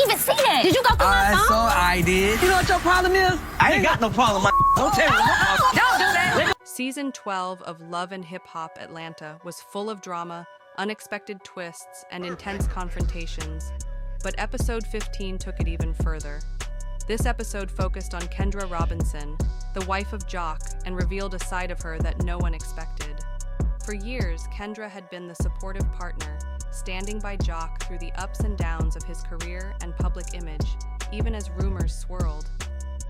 even see that? Did you go through my phone? So I did. You know what your problem is? I ain't got no problem. Don't tell me what my problem. Don't do that. Season 12 of Love and Hip Hop Atlanta was full of drama, unexpected twists, and intense confrontations. But episode 15 took it even further. This episode focused on Kendra Robinson, the wife of Jock, and revealed a side of her that no one expected. For years, Kendra had been the supportive partner, standing by Jock through the ups and downs of his career and public image, even as rumors swirled.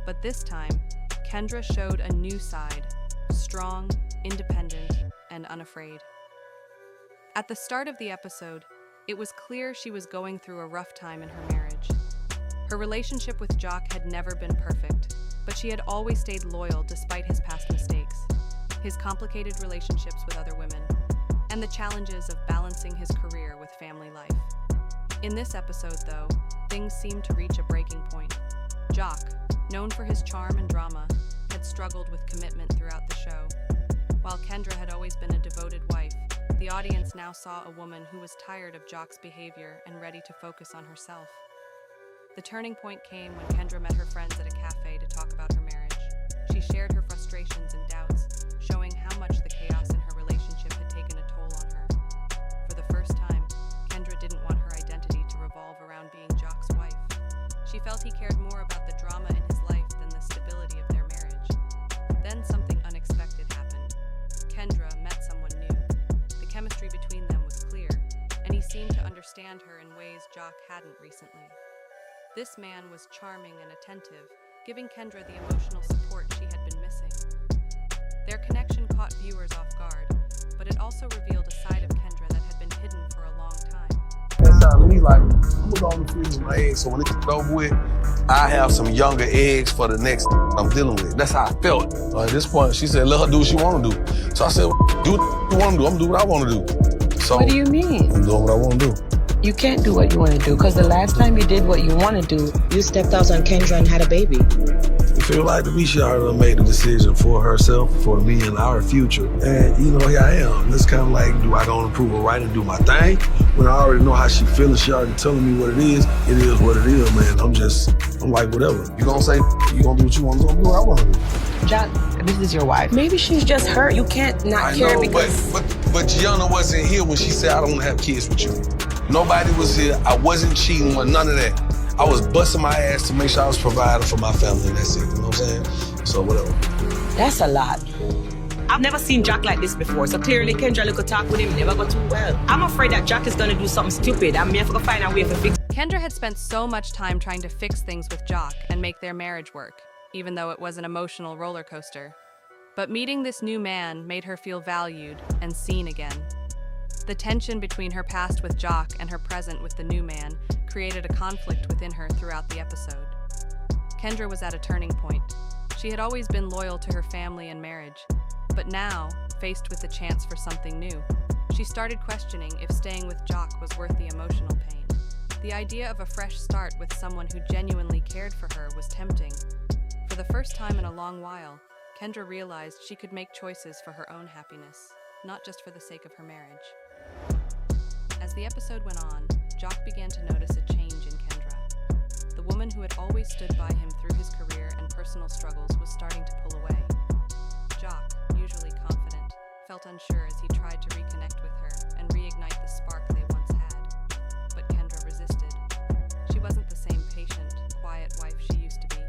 But this time, Kendra showed a new side, strong, independent, and unafraid. At the start of the episode, it was clear she was going through a rough time in her marriage. Her relationship with Jock had never been perfect, but she had always stayed loyal despite his past mistakes, his complicated relationships with other women, and the challenges of balancing his career with family life. In this episode, though, things seemed to reach a breaking point. Jock, known for his charm and drama, had struggled with commitment throughout the show. While Kendra had always been a devoted wife, the audience now saw a woman who was tired of Jock's behavior and ready to focus on herself. The turning point came when Kendra met her friends at a cafe to talk about her marriage. She shared her frustrations and doubts, showing how much the chaos in her relationship had taken a toll on her. For the first time, Kendra didn't want her identity to revolve around being Jock's wife. She felt he cared more about the drama in his life than the stability of their marriage. Then something unexpected happened. Kendra met someone new. The chemistry between them was clear, and he seemed to understand her in ways Jock hadn't recently. This man was charming and attentive, giving Kendra the emotional support she had been missing. Their connection caught viewers off guard, but it also revealed a side of Kendra that had been hidden for a long time. That sounded to me like, I'm gonna go on the field with my eggs, so when it's over with, I have some younger eggs for the next I'm dealing with. That's how I felt. At this point, she said, let her do what she wanna do. So I said, do what you wanna do, I'm gonna do what I wanna do. So, what do you mean? I'm doing what I wanna do. You can't do what you want to do, because the last time you did what you want to do, you stepped out on Kendra and had a baby. It feel like to me she already made the decision for herself, for me and our future. And you know, here I am. It's kind of like, do I go and approve her right and do my thing? When I already know how she feeling, she already telling me what it is what it is, man. I'm like, whatever. You gonna say, you gonna do what you want to do, I'm do what I want to do. John, this is your wife. Maybe she's just hurt. You can't not care because... But Gianna wasn't here when she said, I don't have kids with you. Nobody was here. I wasn't cheating with none of that. I was busting my ass to make sure I was providing for my family, and that's it. You know what I'm saying? So whatever. That's a lot. I've never seen Jack like this before, so clearly Kendra look talk with him never go too well. I'm afraid that Jack is gonna do something stupid. I'm here to find a way to fix it. Kendra had spent so much time trying to fix things with Jock and make their marriage work, even though it was an emotional roller coaster. But meeting this new man made her feel valued and seen again. The tension between her past with Jock and her present with the new man created a conflict within her throughout the episode. Kendra was at a turning point. She had always been loyal to her family and marriage, but now, faced with the chance for something new, she started questioning if staying with Jock was worth the emotional pain. The idea of a fresh start with someone who genuinely cared for her was tempting. For the first time in a long while, Kendra realized she could make choices for her own happiness, not just for the sake of her marriage. As the episode went on, Jock began to notice a change in Kendra. The woman who had always stood by him through his career and personal struggles was starting to pull away. Jock, usually confident, felt unsure as he tried to reconnect with her and reignite the spark they once had. But Kendra resisted. She wasn't the same patient, quiet wife she used to be.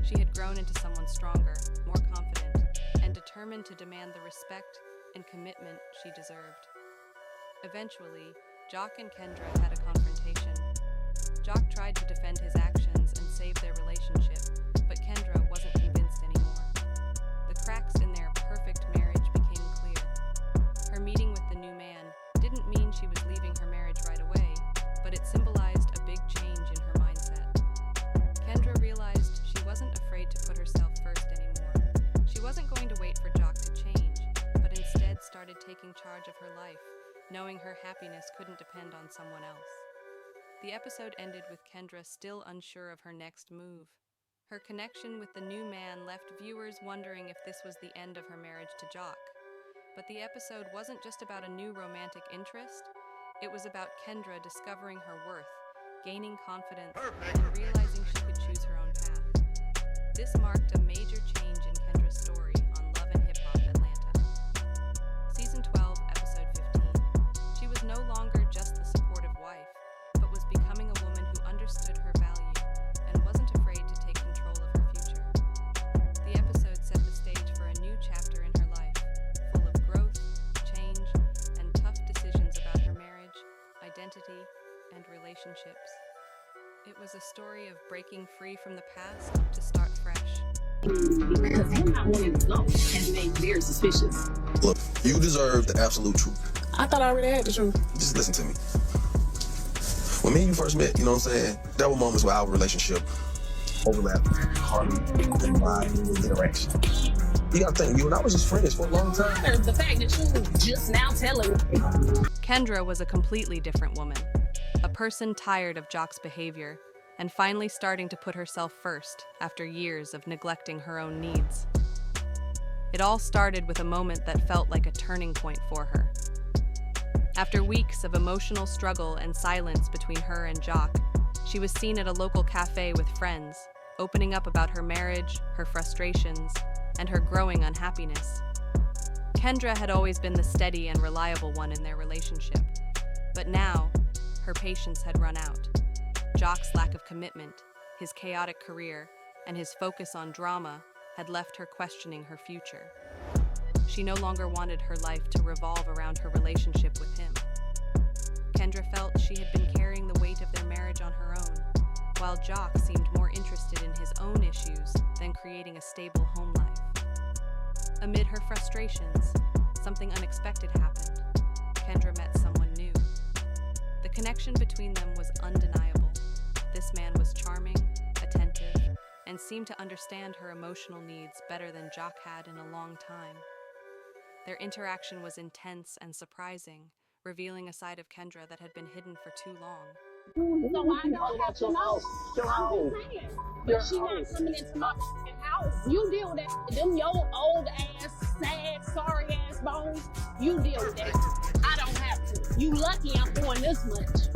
She had grown into someone stronger, more confident, and determined to demand the respect and commitment she deserved. Eventually, Jock and Kendra had a confrontation. Jock tried to defend his actions and save their relationship, but Kendra wasn't convinced anymore. The cracks in their perfect marriage became clear. Her meeting with the new man didn't mean she was leaving her marriage right away, but it symbolized a big change in her mindset. Kendra realized she wasn't afraid to put herself first anymore. She wasn't going to wait for Jock to change, but instead started taking charge of her life, knowing her happiness couldn't depend on someone else. The episode ended with Kendra still unsure of her next move. Her connection with the new man left viewers wondering if this was the end of her marriage to Jock. But the episode wasn't just about a new romantic interest. It was about Kendra discovering her worth, gaining confidence, and realizing she could choose her own path. This marked a major change in Kendra's story on Love and Hip Hop Atlanta. Season 12, Episode 15. She was no longer just the supportive wife, but was becoming a woman who understood her value and wasn't afraid to take control of her future. The episode set the stage for a new chapter in her life, full of growth, change, and tough decisions about her marriage, identity, and relationships. It was a story of breaking free from the past to start fresh. Because him not wanting to go has made me very suspicious. Look, you deserve the absolute truth. I thought I already had the truth. Just listen to me. When me and you first met, you know what I'm saying? There were moments where our relationship overlapped hardly than my interaction. You gotta think, you and I was just friends for a long time. The fact that you just now telling me. Kendra was a completely different woman, a person tired of Jock's behavior and finally starting to put herself first after years of neglecting her own needs. It all started with a moment that felt like a turning point for her. After weeks of emotional struggle and silence between her and Jock, she was seen at a local cafe with friends, opening up about her marriage, her frustrations, and her growing unhappiness. Kendra had always been the steady and reliable one in their relationship, but now, her patience had run out. Jock's lack of commitment, his chaotic career, and his focus on drama had left her questioning her future. She no longer wanted her life to revolve around her relationship with him. Kendra felt she had been carrying the weight of their marriage on her own, while Jock seemed more interested in his own issues than creating a stable home life. Amid her frustrations, something unexpected happened. Kendra met someone new. The connection between them was undeniable. This man was charming, attentive, and seemed to understand her emotional needs better than Jock had in a long time. Their interaction was intense and surprising, revealing a side of Kendra that had been hidden for too long. So I don't have to know. I'm just saying. But she not coming into my house. You deal with that. Them your old ass, sad, sorry ass bones. You deal with that. I don't have to. You lucky I'm doing this much.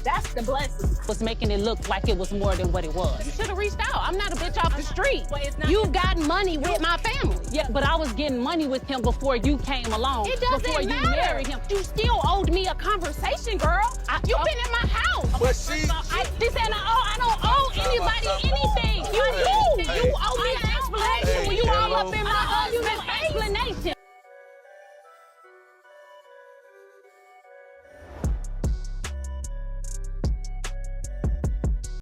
That's the blessing. Was making it look like it was more than what it was. You should have reached out. I'm not a bitch off the street. You got money with my family. Yeah, but I was getting money with him before you came along. It doesn't before matter. You married him. You still owed me a conversation, girl. You've been in my house. But she... This ain't